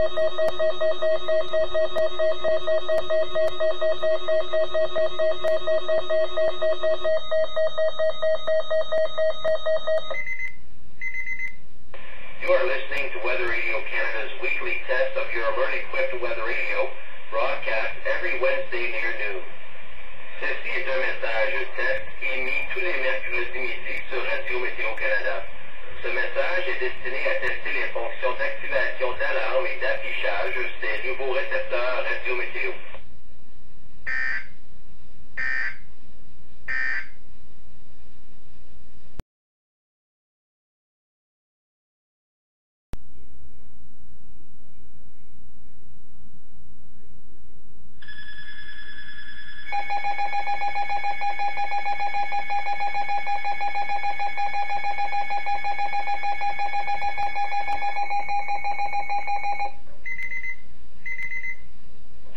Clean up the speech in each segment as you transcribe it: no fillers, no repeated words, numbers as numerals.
You are listening to Weather Radio Canada's weekly test of your alert-equipped weather radio, broadcast every Wednesday near noon. Ceci est un message test émis tous les mercredis midi sur Radio Météo Canada. Ce message est destiné à tester les fonctions d'activation d'alarme et d'affichage des nouveaux récepteurs Radio Météo.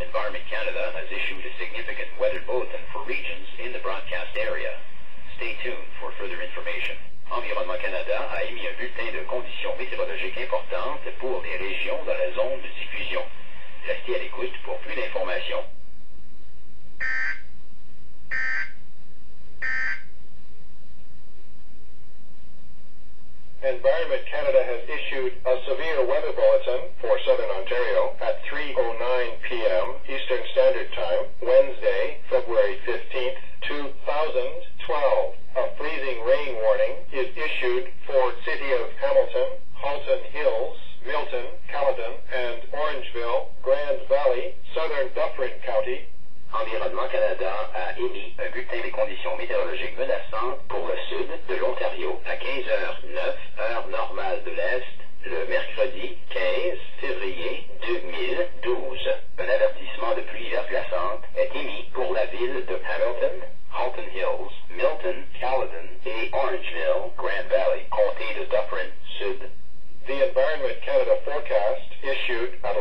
Environment Canada has issued a significant weather bulletin for regions in the broadcast area. Stay tuned for further information. Environnement Canada a émis un bulletin de conditions météorologiques importantes pour les régions dans la zone de diffusion. Restez à l'écoute pour plus d'informations. Environment Canada has issued a severe weather bulletin for Southern Ontario at 3:09 p.m. Eastern Standard Time, Wednesday, February 15th, 2012. A freezing rain warning is issued for City of Hamilton, Halton Hills, Milton, Caledon, and Orangeville, Grand Valley, Southern Dufferin County. Environnement Canada a émis un bulletin des conditions météorologiques menaçantes pour le sud de l'Ontario à 15h09, heure normale de l'Est, le mercredi 15 février 2012. Un avertissement de pluie verglaçante est émis pour la ville de Hamilton, Halton Hills, Milton, Caledon et Orangeville, Grand Valley, comté de Dufferin Sud. The Environment Canada forecast issued at